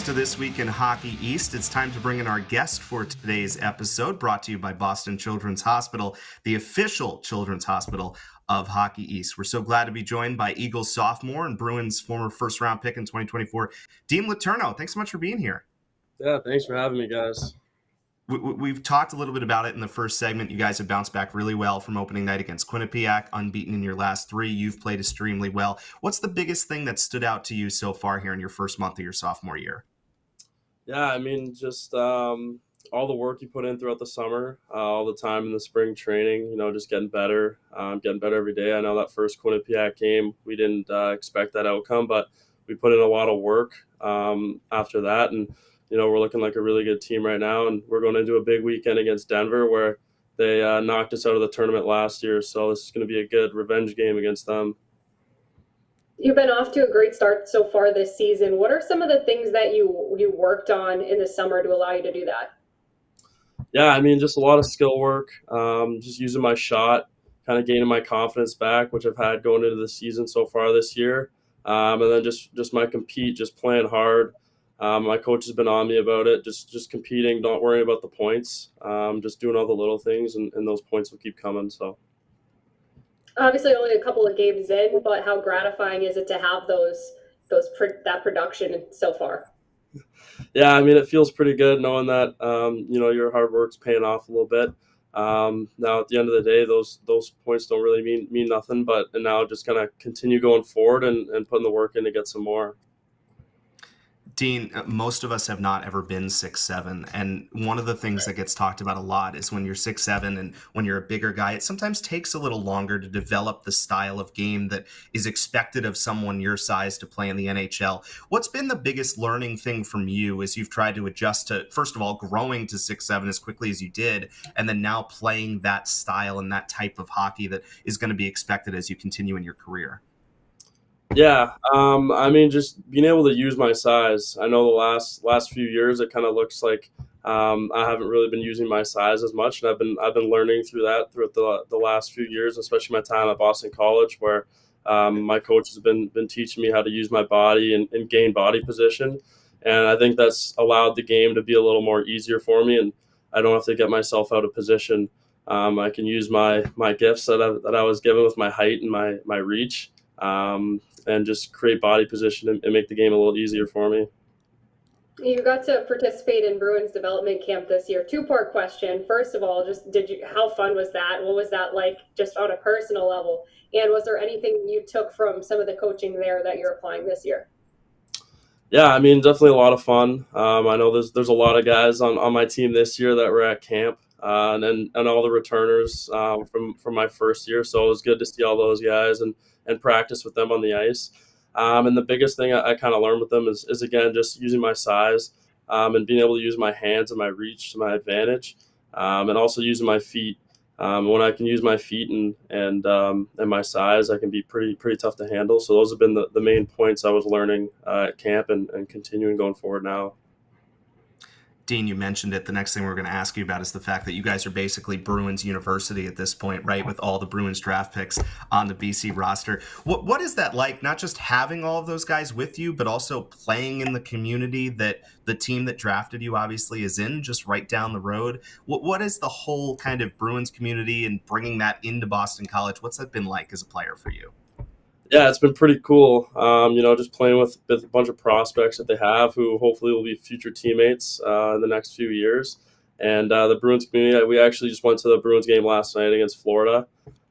to This Week in Hockey East. It's time to bring in our guest for today's episode, brought to you by Boston Children's Hospital, the official children's hospital of Hockey East. We're so glad to be joined by Eagles sophomore and Bruins former first-round pick in 2024, Dean Letourneau. Thanks so much for being here. Yeah, thanks for having me, guys. We've talked a little bit about it in the first segment. You guys have bounced back really well from opening night against Quinnipiac, unbeaten in your last three. You've played extremely well. What's the biggest thing that stood out to you so far here in your first month of your sophomore year? Yeah, I mean, just all the work you put in throughout the summer, all the time in the spring training, just getting better every day. I know that first Quinnipiac game, we didn't expect that outcome, but we put in a lot of work after that. And, we're looking like a really good team right now. And we're going into a big weekend against Denver where they knocked us out of the tournament last year. So this is going to be a good revenge game against them. You've been off to a great start so far this season. What are some of the things that you worked on in the summer to allow you to do that? Yeah, I mean, just a lot of skill work, just using my shot, kind of gaining my confidence back, which I've had going into the season so far this year. And then just my compete, just playing hard. My coach has been on me about it, just competing, not worrying about the points, just doing all the little things, and those points will keep coming. So. Obviously, only a couple of games in, but how gratifying is it to have that production so far? Yeah, I mean, it feels pretty good knowing that your hard work's paying off a little bit. Now, at the end of the day, those points don't really mean nothing, but now just kind of continue going forward and putting the work in to get some more. Dean, most of us have not ever been 6'7", and one of the things that gets talked about a lot is when you're 6'7" and when you're a bigger guy, it sometimes takes a little longer to develop the style of game that is expected of someone your size to play in the NHL. What's been the biggest learning thing from you as you've tried to adjust to, first of all, growing to 6'7" as quickly as you did, and then now playing that style and that type of hockey that is going to be expected as you continue in your career? Yeah, I mean, just being able to use my size. I know the last few years it kind of looks like I haven't really been using my size as much, and I've been learning throughout the last few years, especially my time at Boston College, where my coach has been teaching me how to use my body and gain body position, and I think that's allowed the game to be a little more easier for me, and I don't have to get myself out of position. I can use my gifts that I was given with my height and my reach. And just create body position and make the game a little easier for me. You got to participate in Bruins development camp this year. Two-part question. First of all, how fun was that? What was that like just on a personal level? And was there anything you took from some of the coaching there that you're applying this year? Yeah, I mean, definitely a lot of fun. I know there's a lot of guys on my team this year that were at camp, and all the returners from my first year. So it was good to see all those guys and practice with them on the ice. And the biggest thing I kind of learned with them is again, just using my size and being able to use my hands and my reach to my advantage, and also using my feet. When I can use my feet and my size, I can be pretty tough to handle. So those have been the main points I was learning at camp and continuing going forward now. Dean, you mentioned it. The next thing we're going to ask you about is the fact that you guys are basically Bruins University at this point, right? With all the Bruins draft picks on the BC roster. What is that like? Not just having all of those guys with you, but also playing in the community that the team that drafted you obviously is in, just right down the road. What is the whole kind of Bruins community and bringing that into Boston College? What's that been like as a player for you? Yeah, it's been pretty cool. Just playing with a bunch of prospects that they have who hopefully will be future teammates in the next few years. And the Bruins community, we actually just went to the Bruins game last night against Florida.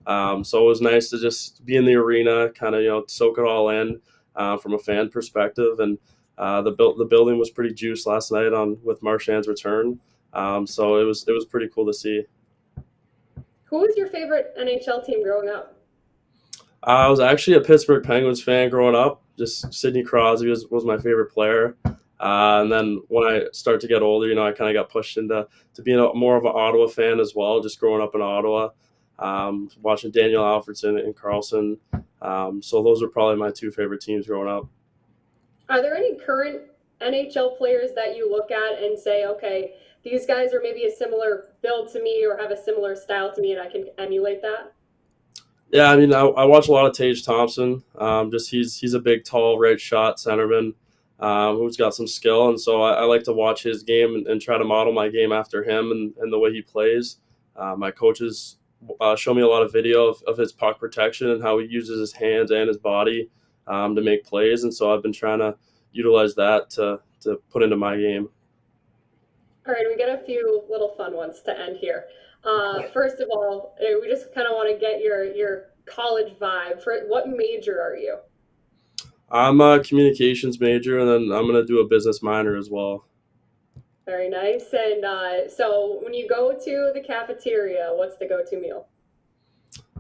So it was nice to just be in the arena, kind of, soak it all in from a fan perspective. And the building was pretty juiced last night with Marchand's return. So it was pretty cool to see. Who was your favorite NHL team growing up? I was actually a Pittsburgh Penguins fan growing up. Just Sidney Crosby was my favorite player. And then when I started to get older, I kind of got pushed into being more of an Ottawa fan as well, just growing up in Ottawa, watching Daniel Alfredson and Carlson. So those are probably my two favorite teams growing up. Are there any current NHL players that you look at and say, okay, these guys are maybe a similar build to me or have a similar style to me and I can emulate that? Yeah, I mean, I watch a lot of Tage Thompson. He's a big, tall, right shot centerman. who's got some skill, and so I like to watch his game and try to model my game after him and the way he plays. My coaches show me a lot of video of his puck protection and how he uses his hands and his body to make plays, and so I've been trying to utilize that to put into my game. All right, we got a few little fun ones to end here. First of all, we just kind of want to get your college vibe. For what major are you? I'm a communications major, and then I'm going to do a business minor as well. Very nice. And so when you go to the cafeteria, what's the go-to meal?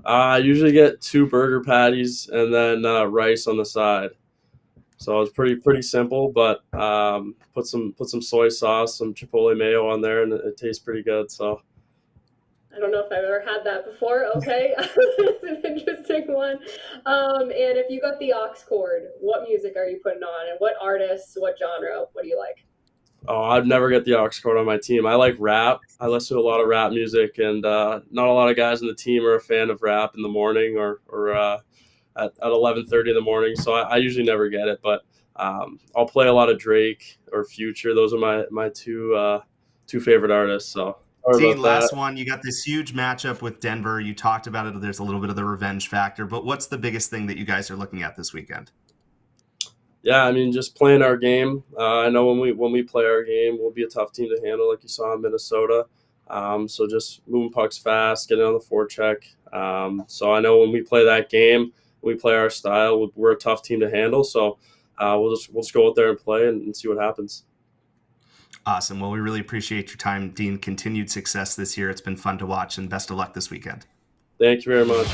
I usually get 2 burger patties and then rice on the side. So it's pretty simple, but put some soy sauce, some chipotle mayo on there, and it tastes pretty good. So I don't know if I've ever had that before. Okay, it's an interesting one. And if you got the aux cord, what music are you putting on, and what artists, what genre, what do you like? oh, I'd never get the aux cord on my team. I like rap. I listen to a lot of rap music, and not a lot of guys in the team are a fan of rap in the morning or at 11:30 in the morning. So I usually never get it, but I'll play a lot of Drake or Future. Those are my two favorite artists. So sorry Dean, about last that. one. You got this huge matchup with Denver. You talked about it. There's a little bit of the revenge factor, but what's the biggest thing that you guys are looking at this weekend? Yeah, I mean, just playing our game. I know when we play our game, we'll be a tough team to handle, like you saw in Minnesota. So just moving pucks fast, getting on the forecheck. So I know when we play that game, we play our style. We're a tough team to handle. So we'll just go out there and play and see what happens. Awesome. Well, we really appreciate your time, Dean. Continued success this year. It's been fun to watch, and best of luck this weekend. Thank you very much.